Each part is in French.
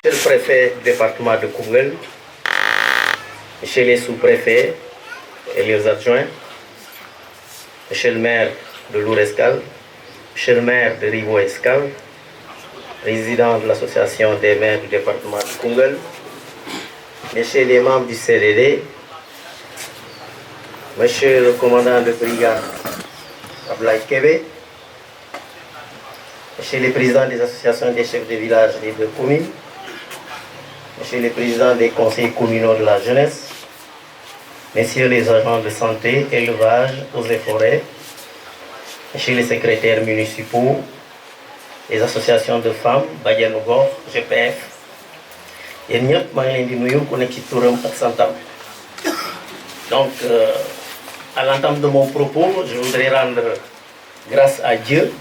Monsieur le préfet du département de Koungheul, monsieur les sous-préfets et les adjoints, monsieur le maire de Lour-Escale, monsieur le maire de Rivo-Escale, président de l'association des maires du département de Koungheul, messieurs les membres du CDD, monsieur le commandant de brigade Ablaye Kébé, monsieur le président des associations des chefs de village et de communes, monsieur le président des conseils communaux de la jeunesse, messieurs les agents de santé, élevage, eaux et forêts, messieurs les secrétaires municipaux, les associations de femmes, Badiane Gox, GPF, et ñëpp maa ngi leen di nuyu ku nekk ci turam ak santam. Donc, à l'entame de mon propos, je voudrais rendre grâce à Dieu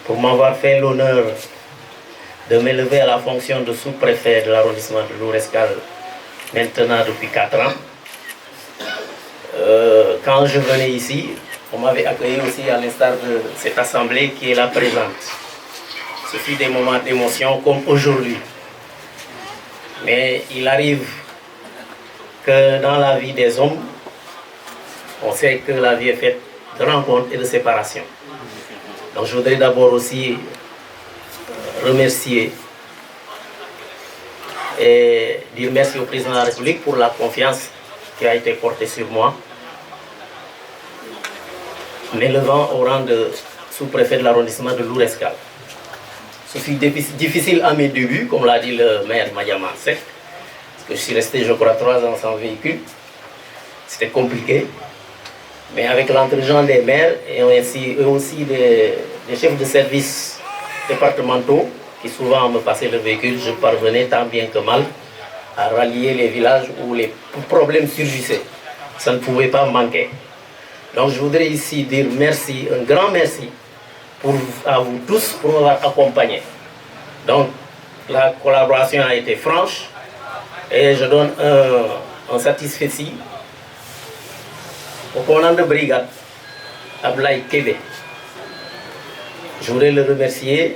pour m'avoir fait l'honneur de m'élever à la fonction de sous-préfet de l'arrondissement de Lour-Escale, maintenant depuis 4 ans. Quand je venais ici, on m'avait accueilli aussi à l'instar de cette assemblée qui est là présente. Ce fut des moments d'émotion comme aujourd'hui. Mais il arrive que dans la vie des hommes, on sait que la vie est faite de rencontres et de séparations. Donc je voudrais d'abord aussi remercier et dire merci au président de la République pour la confiance qui a été portée sur moi, m'élevant au rang de sous-préfet de l'arrondissement de Lour-Escale. Ce fut difficile à mes débuts, comme l'a dit le maire Madiama Seck, parce que je suis resté, je crois, 3 ans sans véhicule. C'était compliqué. Mais avec l'entraînement des maires et aussi des chefs de services départementaux qui souvent me passaient le véhicule, je parvenais tant bien que mal à rallier les villages où les problèmes surgissaient. Ça ne pouvait pas manquer. Donc je voudrais ici dire merci, un grand merci à vous tous pour m'avoir accompagné. Donc la collaboration a été franche et je donne un satisfecit au commandant de brigade, Ablaye Kébé. Je voudrais le remercier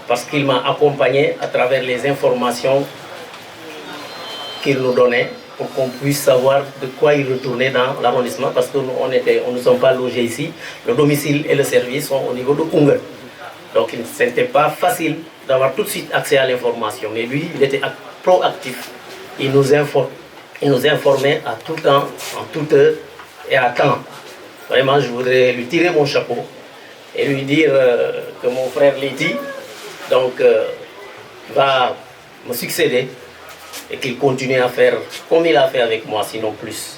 parce qu'il m'a accompagné à travers les informations qu'il nous donnait pour qu'on puisse savoir de quoi il retournait dans l'arrondissement parce que nous ne sommes pas logés ici. Le domicile et le service sont au niveau de Koungheul. Donc ce n'était pas facile d'avoir tout de suite accès à l'information. Mais lui, il était proactif. Il nous informait à tout temps, en toute heure et à temps. Vraiment, je voudrais lui tirer mon chapeau et lui dire que mon frère Lydie va me succéder et qu'il continue à faire comme il a fait avec moi, sinon plus.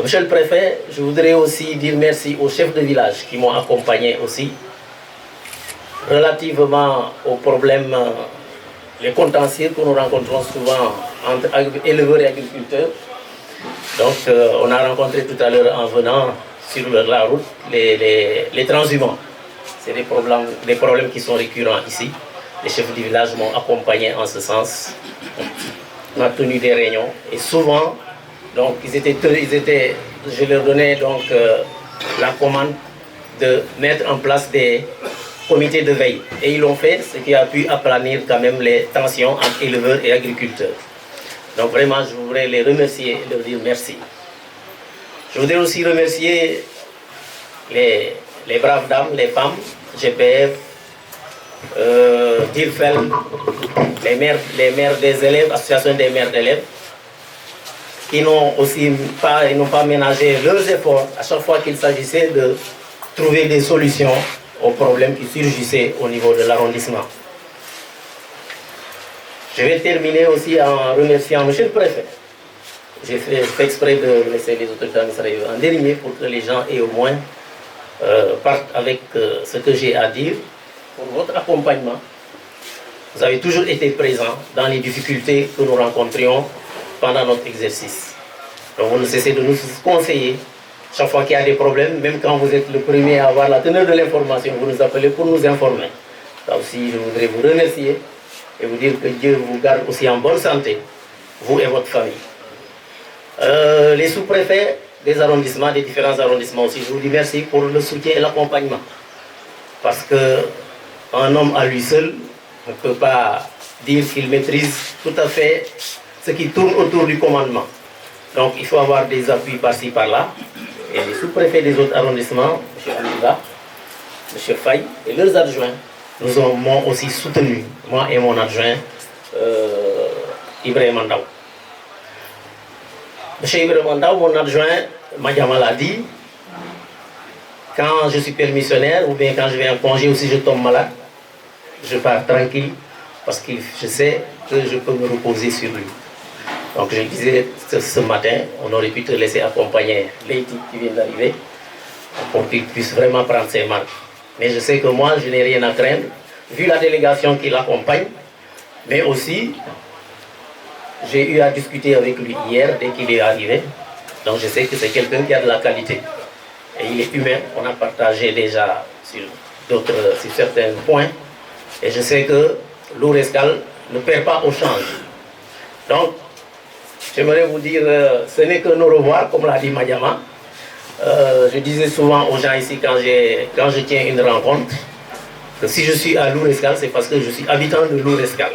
Monsieur le préfet, je voudrais aussi dire merci aux chefs de village qui m'ont accompagné aussi relativement aux problèmes, les contentieux que nous rencontrons souvent entre éleveurs et agriculteurs. Donc on a rencontré tout à l'heure en venant sur la route les transhumants. C'est des problèmes qui sont récurrents ici. Les chefs du village m'ont accompagné en ce sens. On a tenu des réunions et souvent, donc, je leur donnais donc la commande de mettre en place des comités de veille. Et ils l'ont fait, ce qui a pu aplanir quand même les tensions entre éleveurs et agriculteurs. Donc vraiment, je voudrais les remercier et leur dire merci. Je voudrais aussi remercier les braves dames, les femmes, GPF, DIRFEL, les maires des élèves, association des maires d'élèves, qui n'ont pas ménagé leurs efforts à chaque fois qu'il s'agissait de trouver des solutions aux problèmes qui surgissaient au niveau de l'arrondissement. Je vais terminer aussi en remerciant monsieur le préfet. J'ai fait exprès de laisser les autorités administratives en dernier pour que les gens aient au moins partent avec ce que j'ai à dire pour votre accompagnement. Vous avez toujours été présent dans les difficultés que nous rencontrions pendant notre exercice. Donc vous ne cessez de nous conseiller chaque fois qu'il y a des problèmes, même quand vous êtes le premier à avoir la teneur de l'information, vous nous appelez pour nous informer. Là aussi, je voudrais vous remercier et vous dire que Dieu vous garde aussi en bonne santé, vous et votre famille. Les sous-préfets des arrondissements, des différents arrondissements aussi, je vous dis merci pour le soutien et l'accompagnement. Parce qu'un homme à lui seul ne peut pas dire qu'il maîtrise tout à fait ce qui tourne autour du commandement. Donc il faut avoir des appuis par-ci, par-là. Et les sous-préfets des autres arrondissements, M. Alida, M. Faye et leurs adjoints, m'ont aussi soutenu, moi et mon adjoint, Ibrahim Mandaw. M. Ibrahim Mandaw, mon adjoint, Madiama l'a dit, quand je suis permissionnaire ou bien quand je vais en congé ou si je tombe malade, je pars tranquille parce que je sais que je peux me reposer sur lui. Donc je disais ce matin, on aurait pu te laisser accompagner l'équipe qui vient d'arriver pour qu'il puisse vraiment prendre ses marques. Mais je sais que moi, je n'ai rien à craindre, vu la délégation qui l'accompagne, mais aussi, j'ai eu à discuter avec lui hier, dès qu'il est arrivé. Donc je sais que c'est quelqu'un qui a de la qualité. Et il est humain, on a partagé déjà sur certains points. Et je sais que Lour Escale ne perd pas au change. Donc, j'aimerais vous dire, ce n'est qu'un au revoir, comme l'a dit Madiama. Je disais souvent aux gens ici, quand je tiens une rencontre, que si je suis à Lour Escale, c'est parce que je suis habitant de Lour Escale.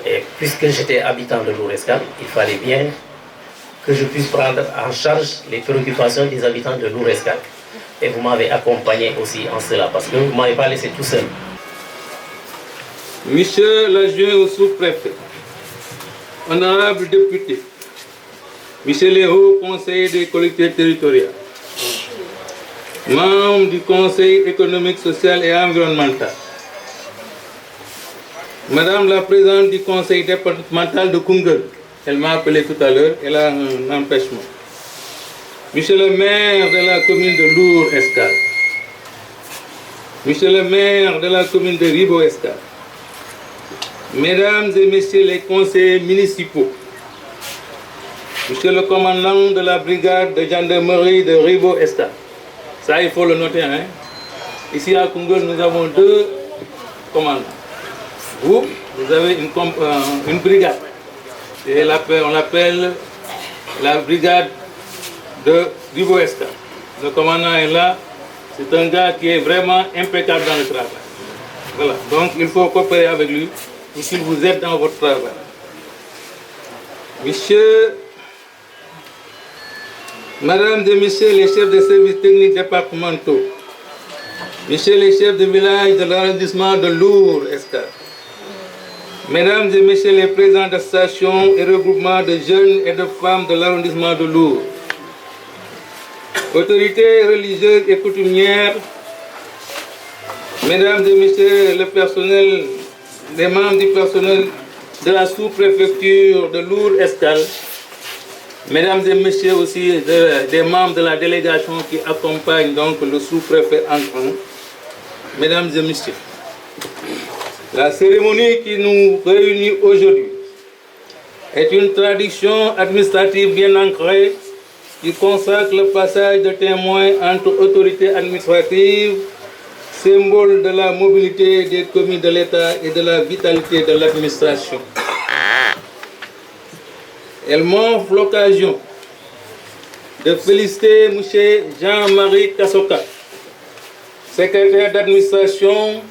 Et puisque j'étais habitant de Lour Escale, il fallait bien que je puisse prendre en charge les préoccupations des habitants de Lour Escale. Et vous m'avez accompagné aussi en cela, parce que vous ne m'avez pas laissé tout seul. Monsieur l'adjoint au sous-préfet, honorable député, monsieur le haut conseiller des collectivités territoriales, membre du Conseil économique, social et environnemental, madame la présidente du conseil départemental de Koungheul, elle m'a appelé tout à l'heure, elle a un empêchement. Monsieur le maire de la commune de Lour Escale, monsieur le maire de la commune de Ribo Escale, mesdames et messieurs les conseillers municipaux, monsieur le commandant de la brigade de gendarmerie de Ribo Escale, ça il faut le noter, hein? Ici à Koungheul, nous avons deux commandants. Vous avez une brigade, et on l'appelle la brigade de Ribo Escale. Le commandant est là, c'est un gars qui est vraiment impeccable dans le travail. Voilà, donc il faut coopérer avec lui et qu'il vous aide dans votre travail. Madame et messieurs les chefs de services techniques départementaux, messieurs les chefs de village de l'arrondissement de Lour Escale, mesdames et messieurs les présidents d'associations et regroupements de jeunes et de femmes de l'arrondissement de Lour, autorités religieuses et coutumières, mesdames et messieurs le personnel, les membres du personnel de la sous-préfecture de Lour Escale, mesdames et messieurs aussi des membres de la délégation qui accompagnent donc le sous-préfet entrant, mesdames et messieurs, la cérémonie qui nous réunit aujourd'hui est une tradition administrative bien ancrée qui consacre le passage de témoins entre autorités administratives, symbole de la mobilité des communes de l'État et de la vitalité de l'administration. Elle m'offre l'occasion de féliciter M. Jean-Marie Kassoka, secrétaire d'administration,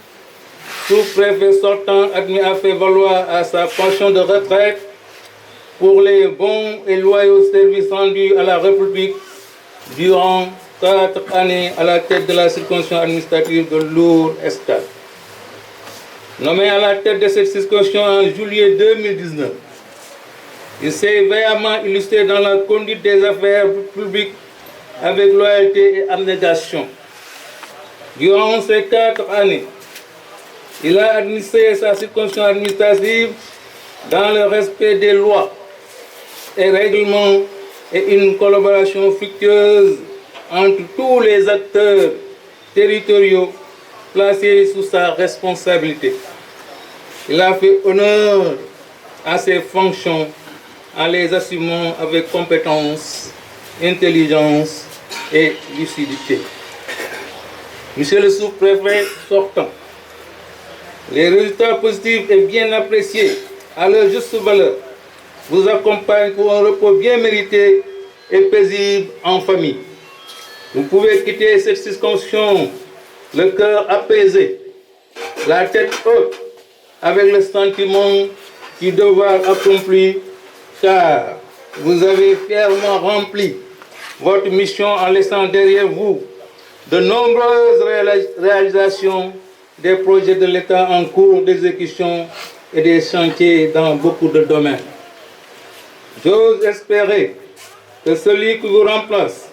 sous-préfet sortant admis à faire valoir à sa pension de retraite pour les bons et loyaux services rendus à la République durant 4 années à la tête de la circonscription administrative de Lour Escale. Nommé à la tête de cette circonscription en juillet 2019, il s'est vaillamment illustré dans la conduite des affaires publiques avec loyauté et abnégation. Durant ces 4 années, il a administré sa circonscription administrative dans le respect des lois et règlements et une collaboration fructueuse entre tous les acteurs territoriaux placés sous sa responsabilité. Il a fait honneur à ses fonctions en les assumant avec compétence, intelligence et lucidité. Monsieur le sous-préfet sortant, les résultats positifs et bien appréciés à leur juste valeur vous accompagnent pour un repos bien mérité et paisible en famille. Vous pouvez quitter cette circonscription le cœur apaisé, la tête haute avec le sentiment du devoir accompli, car vous avez fièrement rempli votre mission en laissant derrière vous de nombreuses réalisations des projets de l'État en cours d'exécution et des chantiers dans beaucoup de domaines. J'ose espérer que celui qui vous remplace,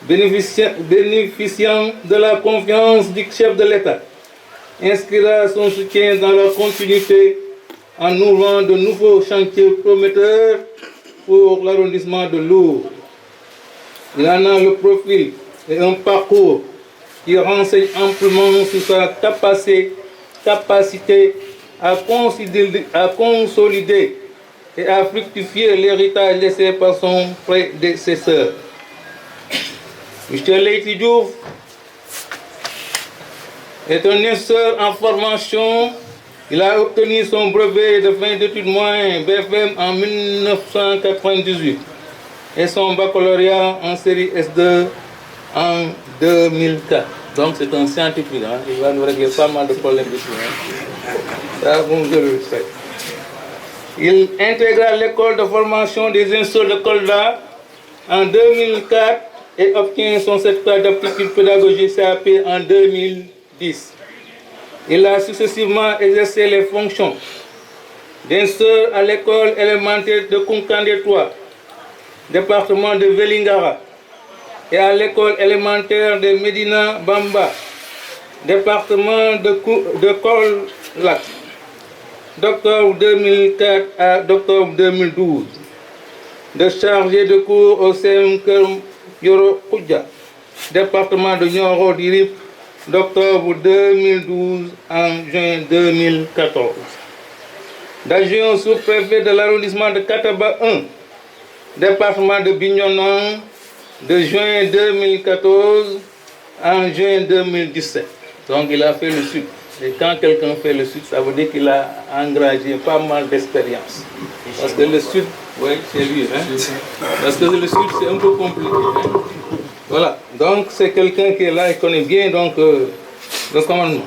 bénéficiant de la confiance du chef de l'État, inscrira son soutien dans la continuité en ouvrant de nouveaux chantiers prometteurs pour l'arrondissement de Lourdes. Il en a le profil et un parcours qui renseigne amplement sur sa capacité à consolider et à fructifier l'héritage laissé par son prédécesseur. Michel Leïty Diouf est un instituteur en formation. Il a obtenu son brevet de fin d'études moyennes BFM en 1998 et son baccalauréat en série S2 en 2004. Donc c'est un scientifique, hein? Il va nous régler pas mal de problèmes ici. Hein? Ça, vous le savez. Il intégra l'école de formation des instituteurs de Kolda en 2004 et obtient son certificat d'aptitude pédagogique CAP en 2010. Il a successivement exercé les fonctions d'instructeur à l'école élémentaire de Kunkandé 3, département de Vélingara, et à l'école élémentaire de Medina Bamba, département de Kolak, d'octobre 2004 à d'octobre 2012, de chargé de cours au CM Yoro Koudia, département de Nioro d'Irip, d'octobre 2012 à juin 2014. D'adjoint sous-préfet de l'arrondissement de Kataba 1, département de Bignona, de juin 2014 à juin 2017. Donc il a fait le sud. Et quand quelqu'un fait le sud, ça veut dire qu'il a engagé pas mal d'expérience. Parce que le sud, oui, c'est lui. Hein? Parce que le sud, c'est un peu compliqué. Hein? Voilà. Donc c'est quelqu'un qui est là et connaît bien donc, le commandement.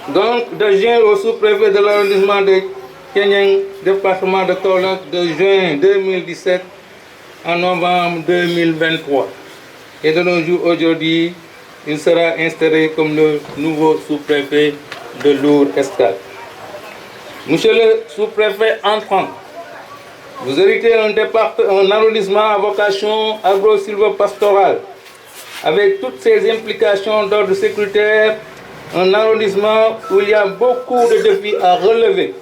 Donc, d'adjoint au sous-préfet de l'arrondissement de Kenyang, département de Kaolack, de juin 2017 à novembre 2023. Et de nos jours aujourd'hui, il sera installé comme le nouveau sous-préfet de Lourdes-Escale. Monsieur le sous-préfet entrant, vous héritez un arrondissement à vocation agro-silvopastorale, avec toutes ses implications d'ordre sécuritaire, un arrondissement où il y a beaucoup de défis à relever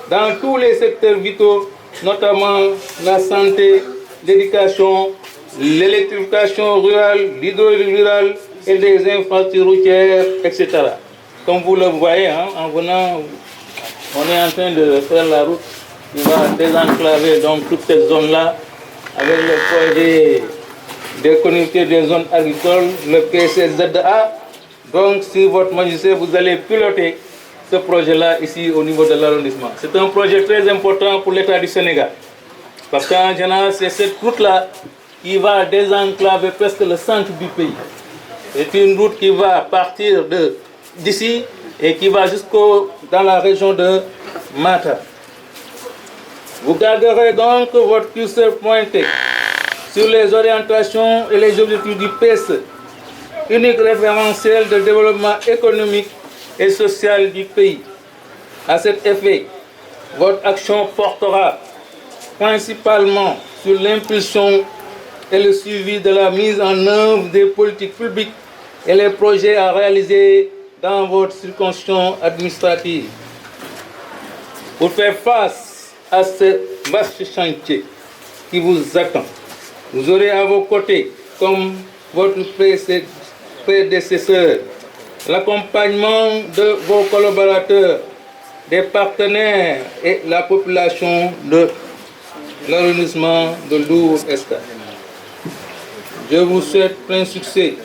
dans tous les secteurs vitaux, notamment la santé, l'éducation, l'électrification rurale, l'hydraulique rurale et des infrastructures routières, etc. Comme vous le voyez, hein, en venant, on est en train de faire la route qui va désenclaver donc toute cette zone-là avec le projet de connectivité des zones agricoles, le PCZA. Donc, si votre magistère, vous allez piloter ce projet-là ici au niveau de l'arrondissement. C'est un projet très important pour l'État du Sénégal. Parce qu'en général, c'est cette route-là qui va désenclaver presque le centre du pays. C'est une route qui va partir d'ici et qui va dans la région de Mata. Vous garderez donc votre curseur pointé sur les orientations et les objectifs du PSE, unique référentiel de développement économique et social du pays. À cet effet, votre action portera principalement sur l'impulsion et le suivi de la mise en œuvre des politiques publiques et les projets à réaliser dans votre circonscription administrative. Pour faire face à ce vaste chantier qui vous attend, vous aurez à vos côtés, comme votre prédécesseur, l'accompagnement de vos collaborateurs, des partenaires et la population de l'arrondissement de Lourdes-Escale. Je vous souhaite plein succès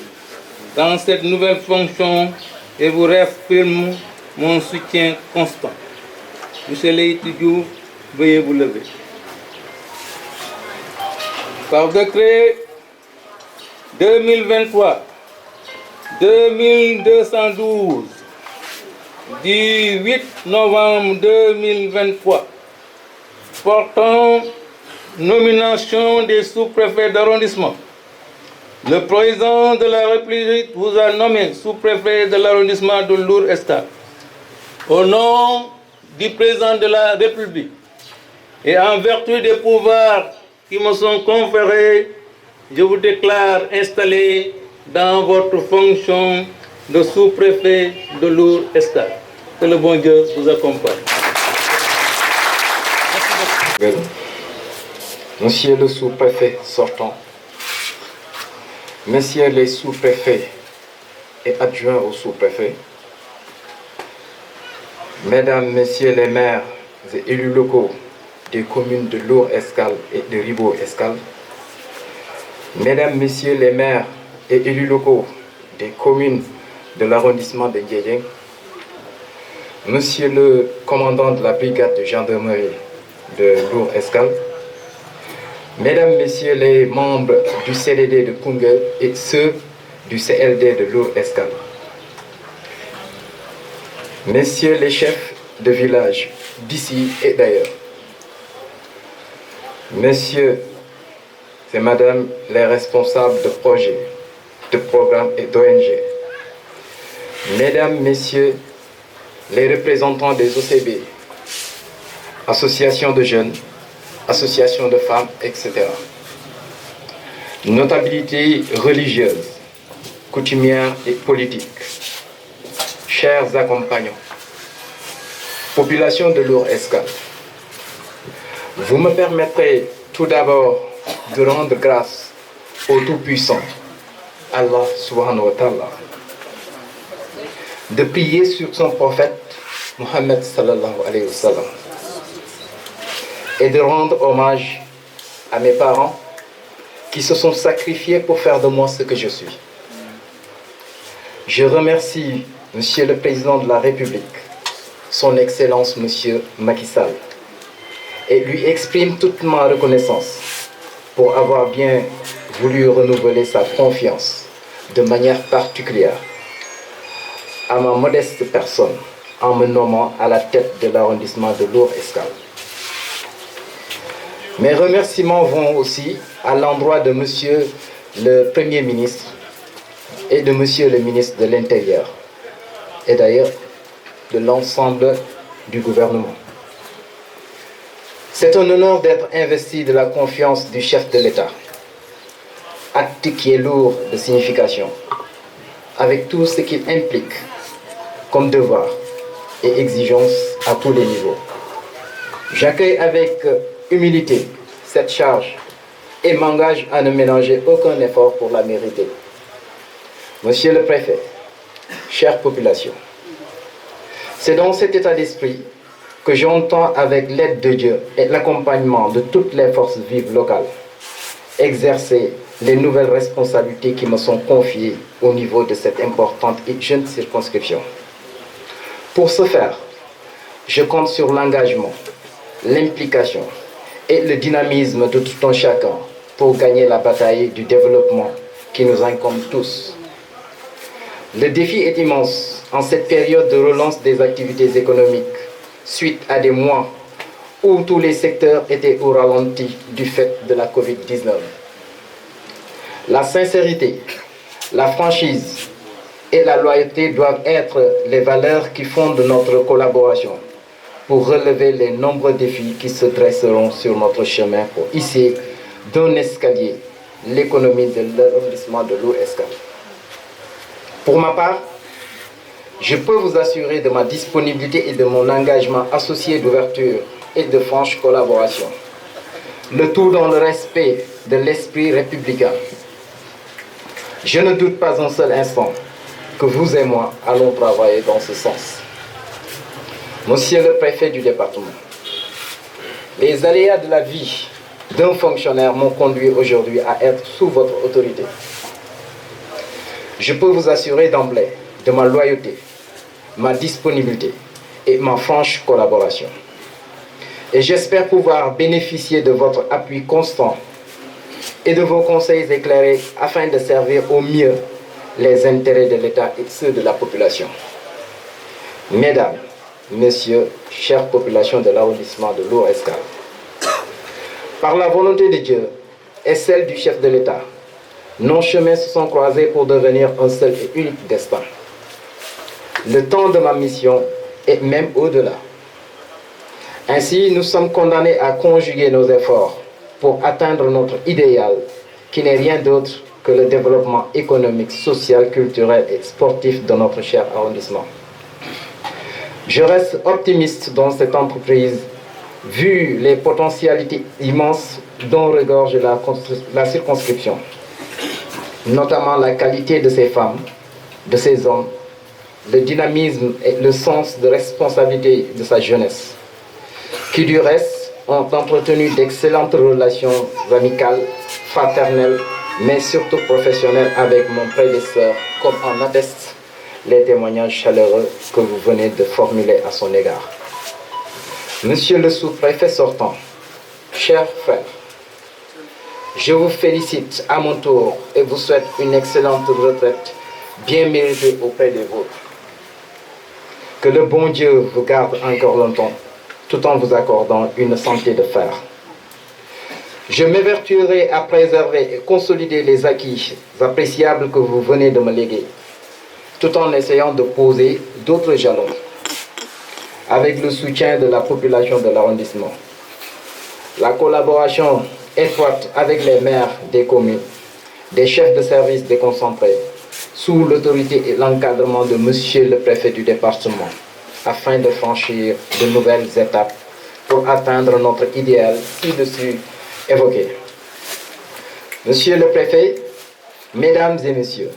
dans cette nouvelle fonction et vous réaffirme mon soutien constant. Monsieur Leïty Diouf, veuillez vous lever. Par décret 2023-2212 du 8 novembre 2023 portant nomination des sous-préfets d'arrondissement. Le président de la République vous a nommé sous-préfet de l'arrondissement de Lour-Escale. Au nom du président de la République et en vertu des pouvoirs qui me sont conférés, je vous déclare installé dans votre fonction de sous-préfet de Lour-Escale. Que le bon Dieu vous accompagne. Monsieur le sous-préfet sortant, messieurs les sous-préfets et adjoints aux sous-préfets, mesdames, messieurs les maires et élus locaux des communes de Lour-Escale et de Ribaud-Escale, mesdames, messieurs les maires et élus locaux des communes de l'arrondissement de Ndiédiène, monsieur le commandant de la brigade de gendarmerie de Lour-Escale, mesdames, messieurs les membres du CDD de Koungheul et ceux du CLD de Lour-Escale, messieurs les chefs de village d'ici et d'ailleurs, messieurs et madame les responsables de projets, de programmes et d'ONG, mesdames, messieurs les représentants des OCB, associations de jeunes, associations de femmes, etc. Notabilités religieuses, coutumières et politiques, chers accompagnants, population de Lour-Escale, vous me permettrez tout d'abord de rendre grâce au Tout-Puissant, Allah subhanahu wa ta'ala, de prier sur son prophète Mohammed sallallahu alayhi wa sallam et de rendre hommage à mes parents qui se sont sacrifiés pour faire de moi ce que je suis. Je remercie Monsieur le Président de la République, son Excellence Monsieur Macky Sall, et lui exprime toute ma reconnaissance pour avoir bien voulu renouveler sa confiance de manière particulière à ma modeste personne en me nommant à la tête de l'arrondissement de Lour-Escale. Mes remerciements vont aussi à l'endroit de Monsieur le Premier ministre et de Monsieur le ministre de l'Intérieur, et d'ailleurs de l'ensemble du gouvernement. C'est un honneur d'être investi de la confiance du chef de l'État, acte qui est lourd de signification, avec tout ce qu'il implique comme devoir et exigence à tous les niveaux. J'accueille avec humilité cette charge et m'engage à ne ménager aucun effort pour la mériter. Monsieur le préfet, chère population, c'est dans cet état d'esprit que j'entends, avec l'aide de Dieu et l'accompagnement de toutes les forces vives locales, exercer les nouvelles responsabilités qui me sont confiées au niveau de cette importante et jeune circonscription. Pour ce faire, je compte sur l'engagement, l'implication et le dynamisme de tout un chacun pour gagner la bataille du développement qui nous incombe tous. Le défi est immense en cette période de relance des activités économiques, suite à des mois où tous les secteurs étaient au ralenti du fait de la Covid-19. La sincérité, la franchise et la loyauté doivent être les valeurs qui fondent notre collaboration pour relever les nombreux défis qui se dresseront sur notre chemin pour hisser d'un escalier l'économie de l'arrondissement de Lour-Escale. Pour ma part, je peux vous assurer de ma disponibilité et de mon engagement associé d'ouverture et de franche collaboration. Le tout dans le respect de l'esprit républicain. Je ne doute pas un seul instant que vous et moi allons travailler dans ce sens. Monsieur le préfet du département, les aléas de la vie d'un fonctionnaire m'ont conduit aujourd'hui à être sous votre autorité. Je peux vous assurer d'emblée de ma loyauté, ma disponibilité et ma franche collaboration. Et j'espère pouvoir bénéficier de votre appui constant et de vos conseils éclairés afin de servir au mieux les intérêts de l'État et ceux de la population. Mesdames, Messieurs, chère population de l'arrondissement de Lour-Escale, par la volonté de Dieu et celle du chef de l'État, nos chemins se sont croisés pour devenir un seul et unique destin. Le temps de ma mission est même au-delà. Ainsi, nous sommes condamnés à conjuguer nos efforts pour atteindre notre idéal, qui n'est rien d'autre que le développement économique, social, culturel et sportif de notre cher arrondissement. Je reste optimiste dans cette entreprise, vu les potentialités immenses dont regorge la circonscription, notamment la qualité de ces femmes, de ces hommes, le dynamisme et le sens de responsabilité de sa jeunesse, qui du reste ont entretenu d'excellentes relations amicales, fraternelles, mais surtout professionnelles avec mon prédécesseur, comme en attestent les témoignages chaleureux que vous venez de formuler à son égard. Monsieur le sous-préfet sortant, chers frères, je vous félicite à mon tour et vous souhaite une excellente retraite bien méritée auprès des vôtres. Que le bon Dieu vous garde encore longtemps, tout en vous accordant une santé de fer. Je m'évertuerai à préserver et consolider les acquis appréciables que vous venez de me léguer, tout en essayant de poser d'autres jalons, avec le soutien de la population de l'arrondissement. La collaboration étroite avec les maires des communes, des chefs de service déconcentrés, sous l'autorité et l'encadrement de Monsieur le préfet du département, afin de franchir de nouvelles étapes pour atteindre notre idéal ci-dessus évoqué. Monsieur le préfet, mesdames et messieurs,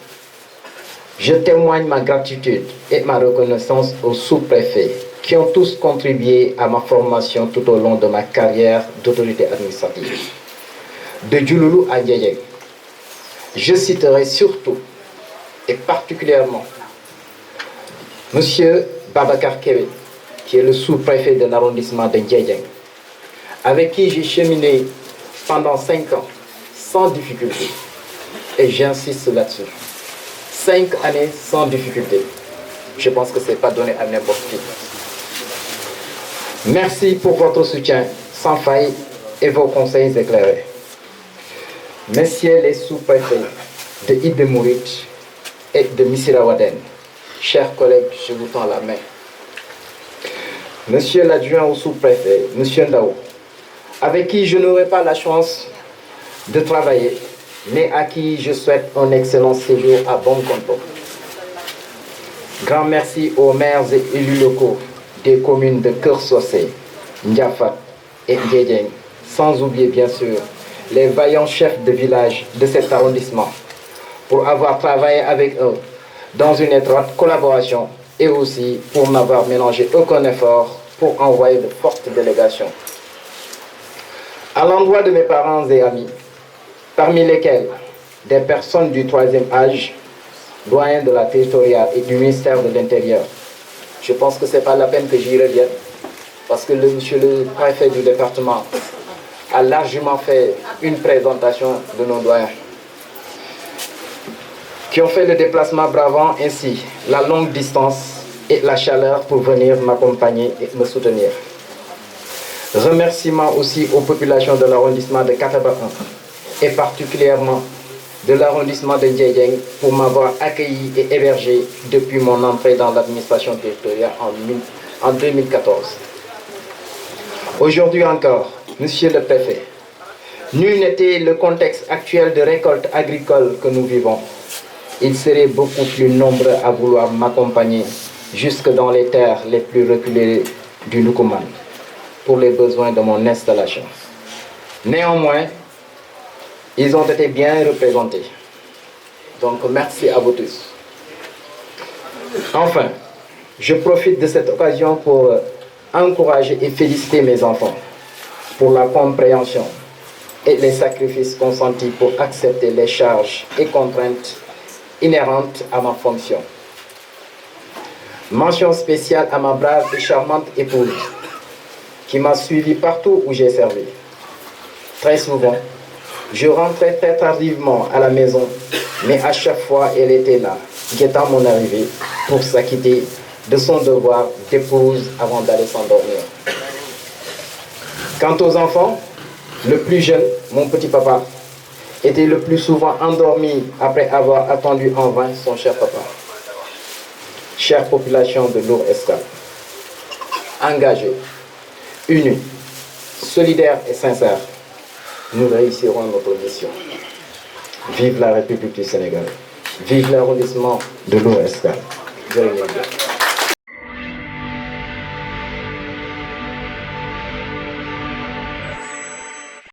je témoigne ma gratitude et ma reconnaissance aux sous-préfets qui ont tous contribué à ma formation tout au long de ma carrière d'autorité administrative. De Diouloulou à Ndiédiène, je citerai surtout et particulièrement Monsieur Babacar Kébé, qui est le sous-préfet de l'arrondissement de Ndiédiène, avec qui j'ai cheminé pendant 5 ans sans difficulté. Et j'insiste là-dessus. 5 années sans difficulté. Je pense que ce n'est pas donné à n'importe qui. Merci pour votre soutien sans faille et vos conseils éclairés. Messieurs les sous-préfets de Île-de-Mouride et de Missirah-Wadène, chers collègues, je vous tends la main. Monsieur l'adjoint au sous-préfet, Monsieur Ndao, avec qui je n'aurai pas la chance de travailler, mais à qui je souhaite un excellent séjour à bon compte. Grand merci aux maires et élus locaux des communes de Keur Socé, Ndiafat et Ndiédiène, sans oublier bien sûr les vaillants chefs de village de cet arrondissement, pour avoir travaillé avec eux dans une étroite collaboration et aussi pour n'avoir ménagé aucun effort pour envoyer de fortes délégations. À l'endroit de mes parents et amis, parmi lesquels des personnes du 3e âge, doyens de la territoriale et du ministère de l'Intérieur, je pense que ce n'est pas la peine que j'y revienne, parce que monsieur le préfet du département a largement fait une présentation de nos doyens, qui ont fait le déplacement bravant ainsi la longue distance et la chaleur pour venir m'accompagner et me soutenir. Remerciements aussi aux populations de l'arrondissement de Kataba 1 et particulièrement de l'arrondissement de Ndiédiène pour m'avoir accueilli et hébergé depuis mon entrée dans l'administration territoriale en 2014. Aujourd'hui encore, Monsieur le préfet, nul n'était le contexte actuel de récolte agricole que nous vivons. Ils seraient beaucoup plus nombreux à vouloir m'accompagner jusque dans les terres les plus reculées du Ndoukoumane pour les besoins de mon installation. Néanmoins, ils ont été bien représentés. Donc merci à vous tous. Enfin, je profite de cette occasion pour encourager et féliciter mes enfants pour la compréhension et les sacrifices consentis pour accepter les charges et contraintes inhérentes à ma fonction. Mention spéciale à ma brave et charmante épouse qui m'a suivi partout où j'ai servi. Très souvent, je rentrais très tardivement à la maison, mais à chaque fois, elle était là, guettant mon arrivée pour s'acquitter de son devoir d'épouse avant d'aller s'endormir. Quant aux enfants, le plus jeune, mon petit papa, était le plus souvent endormi après avoir attendu en vain son cher papa. Chère population de Lour-Escale, engagée, unie, solidaire et sincère, nous réussirons notre mission. Vive la République du Sénégal. Vive l'arrondissement de Lour-Escale. Jërë ngeen jëf.